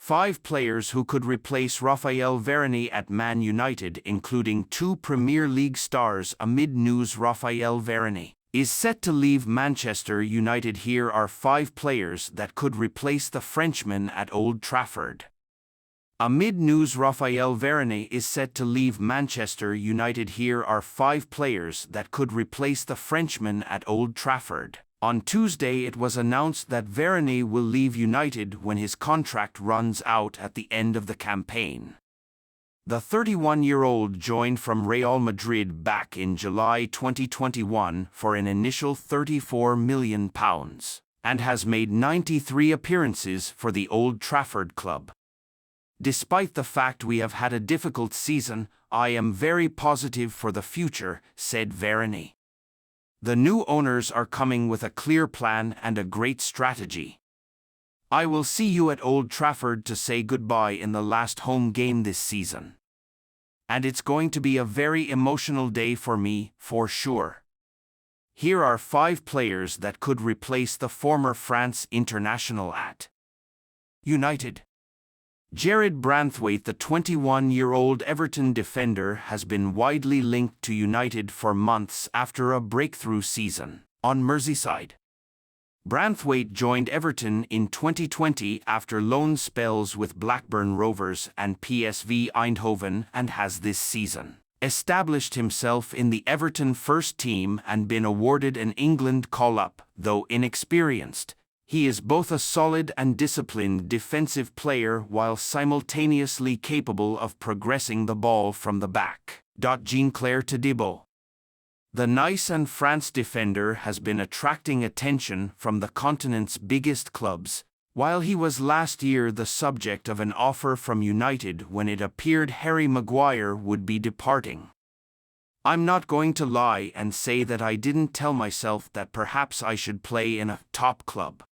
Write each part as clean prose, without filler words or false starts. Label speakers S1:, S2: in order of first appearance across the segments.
S1: 5 players who could replace Raphael Varane at Man United, including 2 Premier League stars. Amid news Raphael Varane is set to leave Manchester United. Here are 5 players that could replace the Frenchman at Old Trafford. Amid news Raphael Varane is set to leave Manchester United. Here are 5 players that could replace the Frenchman at Old Trafford. On Tuesday it was announced that Varane will leave United when his contract runs out at the end of the campaign. The 31-year-old joined from Real Madrid back in July 2021 for an initial £34 million and has made 93 appearances for the Old Trafford club. "Despite the fact we have had a difficult season, I am very positive for the future," said Varane. "The new owners are coming with a clear plan and a great strategy. I will see you at Old Trafford to say goodbye in the last home game this season. And it's going to be a very emotional day for me, for sure." Here are 5 players that could replace the former France international at United. Jarrad Branthwaite. The 21-year-old Everton defender has been widely linked to United for months after a breakthrough season on Merseyside. Branthwaite joined Everton in 2020 after loan spells with Blackburn Rovers and PSV Eindhoven, and has this season established himself in the Everton first team and been awarded an England call-up. Though inexperienced, he is both a solid and disciplined defensive player while simultaneously capable of progressing the ball from the back. Jean-Claire Todibo. The Nice and France defender has been attracting attention from the continent's biggest clubs, while he was last year the subject of an offer from United when it appeared Harry Maguire would be departing. "I'm not going to lie and say that I didn't tell myself that perhaps I should play in a top club.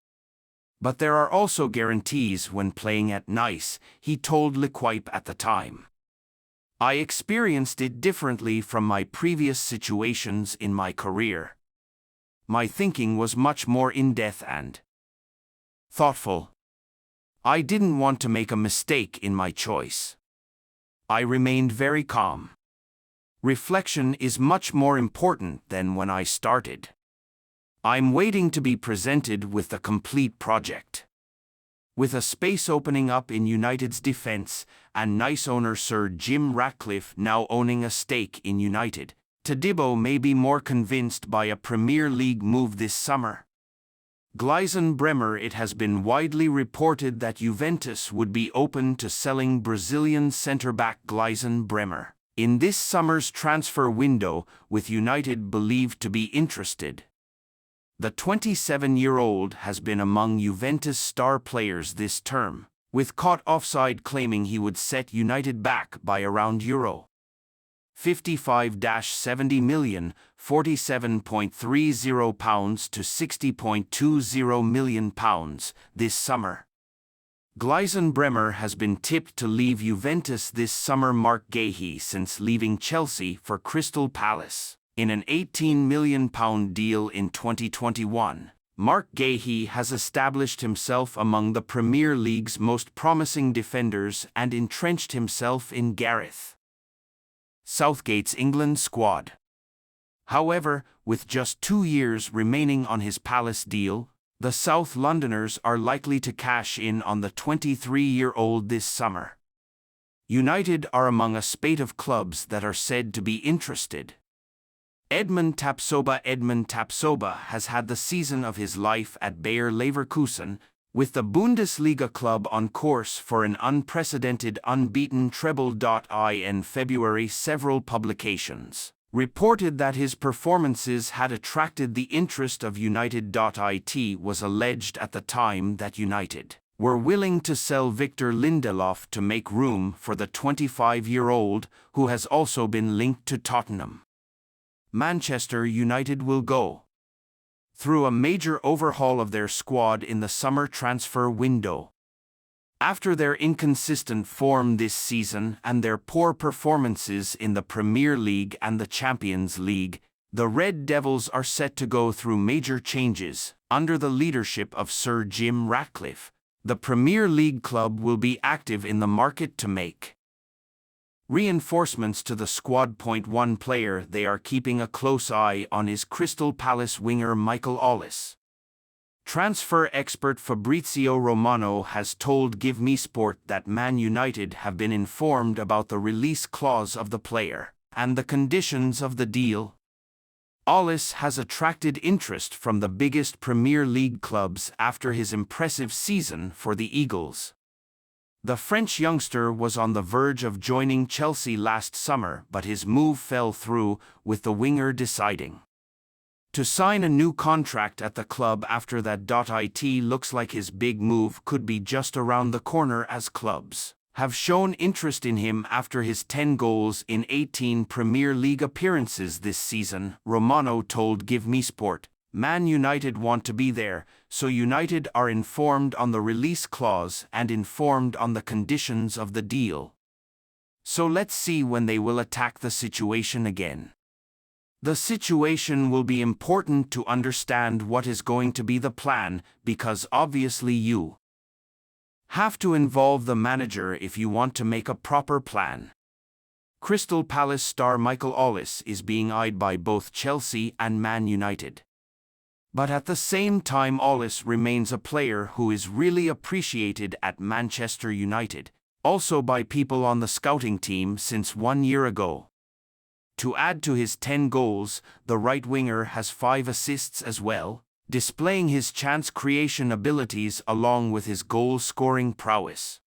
S1: But there are also guarantees when playing at Nice," he told L'Equipe at the time. "I experienced it differently from my previous situations in my career. My thinking was much more in-depth and thoughtful. I didn't want to make a mistake in my choice. I remained very calm. Reflection is much more important than when I started. I'm waiting to be presented with the complete project." With a space opening up in United's defense, and Nice owner Sir Jim Ratcliffe now owning a stake in United, Todibo may be more convinced by a Premier League move this summer. Gleisen Bremer. It has been widely reported that Juventus would be open to selling Brazilian centre-back Gleisen Bremer in this summer's transfer window, with United believed to be interested. The 27-year-old has been among Juventus' star players this term, with Caught Offside claiming he would set United back by around €55 70 million, £47.30 to £60.20 million this summer. Gleisen Bremer has been tipped to leave Juventus this summer. Mark Gahey since leaving Chelsea for Crystal Palace in an £18 million deal in 2021. Mark Gahey has established himself among the Premier League's most promising defenders and entrenched himself in Gareth Southgate's England squad. However, with just 2 years remaining on his Palace deal, the South Londoners are likely to cash in on the 23-year-old this summer. United are among a spate of clubs that are said to be interested. Edmund Tapsoba has had the season of his life at Bayer Leverkusen, with the Bundesliga club on course for an unprecedented unbeaten treble. In February, several publications reported that his performances had attracted the interest of United. It was alleged at the time that United were willing to sell Victor Lindelof to make room for the 25-year-old, who has also been linked to Tottenham. Manchester United will go through a major overhaul of their squad in the summer transfer window. After their inconsistent form this season and their poor performances in the Premier League and the Champions League, the Red Devils are set to go through major changes under the leadership of Sir Jim Ratcliffe, The Premier League club will be active in the market to make reinforcements to the squad. One player they are keeping a close eye on is Crystal Palace winger Michael Ollis. Transfer expert Fabrizio Romano has told Give Me Sport that Man United have been informed about the release clause of the player and the conditions of the deal. Ollis has attracted interest from the biggest Premier League clubs after his impressive season for the Eagles. The French youngster was on the verge of joining Chelsea last summer, but his move fell through, with the winger deciding to sign a new contract at the club after that. It looks like his big move could be just around the corner, as clubs have shown interest in him after his 10 goals in 18 Premier League appearances this season. Romano told Give Me Sport, Man United want to be there, so United are informed on the release clause and informed on the conditions of the deal. So let's see when they will attack the situation again. The situation will be important to understand what is going to be the plan, because obviously you have to involve the manager if you want to make a proper plan. Crystal Palace star Michael Ollis is being eyed by both Chelsea and Man United. But at the same time, Ollis remains a player who is really appreciated at Manchester United, also by people on the scouting team since 1 year ago. To add to his 10 goals, the right winger has 5 assists as well, displaying his chance creation abilities along with his goal-scoring prowess.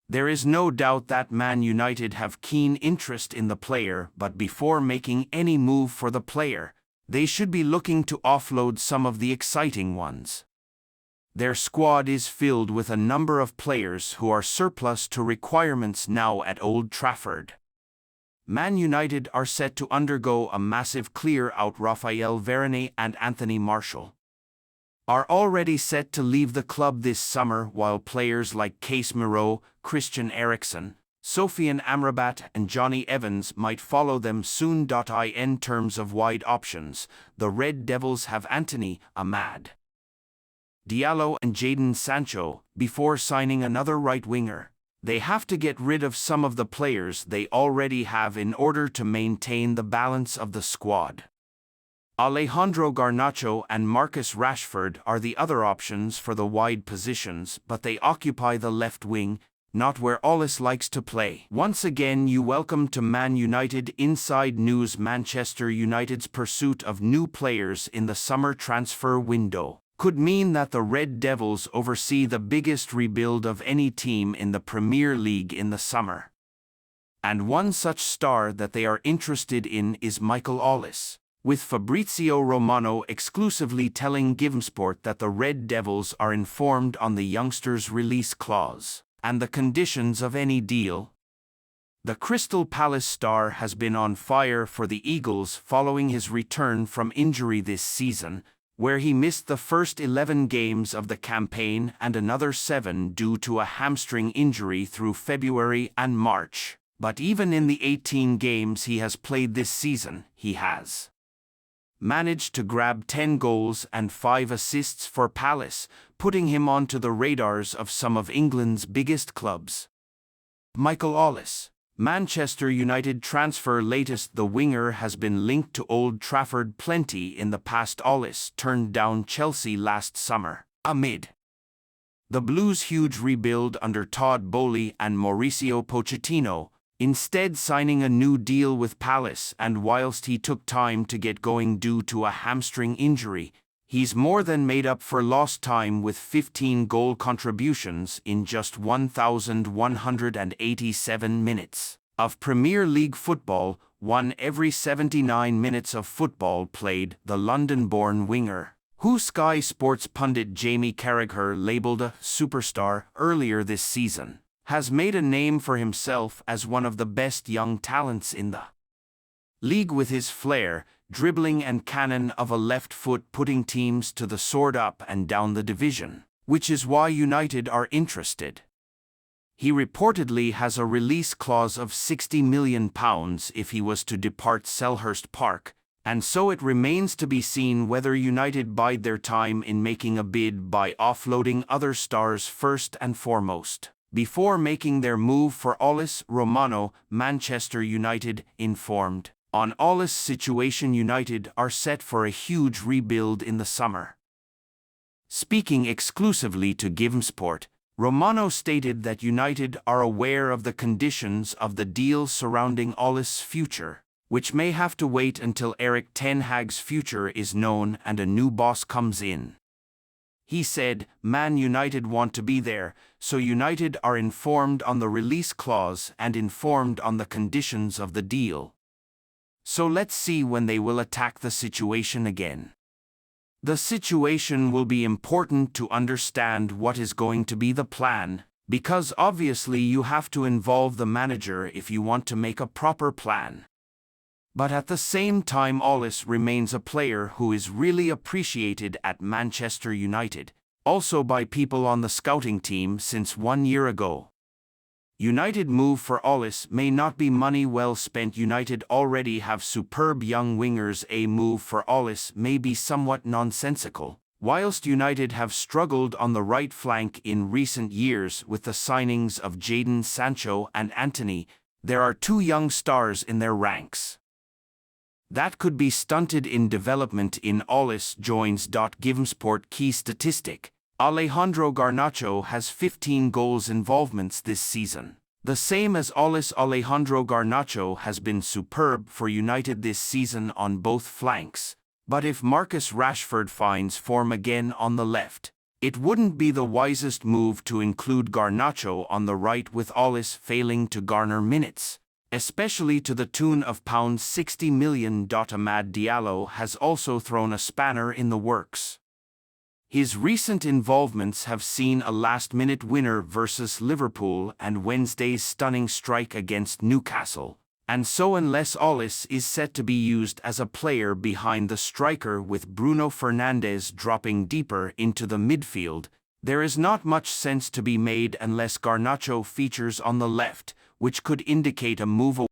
S1: There is no doubt that Man United have keen interest in the player, but before making any move for the player, they should be looking to offload some of the exciting ones. Their squad is filled with a number of players who are surplus to requirements now at Old Trafford. Man United are set to undergo a massive clear-out. Raphael Varane and Anthony Martial are already set to leave the club this summer, while players like Casemiro, Christian Eriksen, Sofiane Amrabat and Johnny Evans might follow them soon. In terms of wide options, the Red Devils have Anthony, Amad Diallo and Jadon Sancho. Before signing another right winger, they have to get rid of some of the players they already have in order to maintain the balance of the squad. Alejandro Garnacho and Marcus Rashford are the other options for the wide positions, but they occupy the left wing, not where Ollis likes to play. Once again, you welcome to Man United Inside News. Manchester United's pursuit of new players in the summer transfer window could mean that the Red Devils oversee the biggest rebuild of any team in the Premier League in the summer. And one such star that they are interested in is Michael Ollis, with Fabrizio Romano exclusively telling GiveMeSport that the Red Devils are informed on the youngster's release clause and the conditions of any deal. The Crystal Palace star has been on fire for the Eagles following his return from injury this season, where he missed the first 11 games of the campaign and another 7 due to a hamstring injury through February and March. But even in the 18 games he has played this season, he has managed to grab 10 goals and 5 assists for Palace, putting him onto the radars of some of England's biggest clubs. Michael Ollis, Manchester United transfer latest. The winger has been linked to Old Trafford plenty in the past. Ollis turned down Chelsea last summer, amid the Blues' huge rebuild under Todd Boehly and Mauricio Pochettino, instead signing a new deal with Palace. And whilst he took time to get going due to a hamstring injury, he's more than made up for lost time with 15 goal contributions in just 1,187 minutes of Premier League football, 1 every 79 minutes of football played. The London-born winger, who Sky Sports pundit Jamie Carragher labelled a superstar earlier this season, has made a name for himself as one of the best young talents in the league, with his flair, dribbling and cannon of a left foot putting teams to the sword up and down the division, which is why United are interested. He reportedly has a release clause of £60 million if he was to depart Selhurst Park, And so it remains to be seen whether United bide their time in making a bid by offloading other stars first and foremost, before making their move for Aulis Romano. Manchester United informed. On Aulis situation, United are set for a huge rebuild in the summer. Speaking exclusively to GiveSport, Romano stated that United are aware of the conditions of the deal surrounding Aulis' future, which may have to wait until Erik ten Hag's future is known and a new boss comes in. He said, Man United want to be there, so United are informed on the release clause and informed on the conditions of the deal. So let's see when they will attack the situation again. The situation will be important to understand what is going to be the plan, because obviously you have to involve the manager if you want to make a proper plan. But at the same time, Aulis remains a player who is really appreciated at Manchester United, also by people on the scouting team since 1 year ago. United move for Aulis may not be money well spent. United already have superb young wingers. A move for Aulis may be somewhat nonsensical. Whilst United have struggled on the right flank in recent years with the signings of Jadon Sancho and Antony, there are 2 young stars in their ranks that could be stunted in development in Aulis. Joins. GiveSport key statistic. Alejandro Garnacho has 15 goals involvements this season. The same as Aulis. Alejandro Garnacho has been superb for United this season on both flanks, but if Marcus Rashford finds form again on the left, it wouldn't be the wisest move to include Garnacho on the right with Aulis failing to garner minutes, especially to the tune of £60 million. Amad Diallo has also thrown a spanner in the works. His recent involvements have seen a last-minute winner versus Liverpool and Wednesday's stunning strike against Newcastle, and so unless Aulis is set to be used as a player behind the striker with Bruno Fernandes dropping deeper into the midfield, there is not much sense to be made unless Garnacho features on the left, which could indicate a move away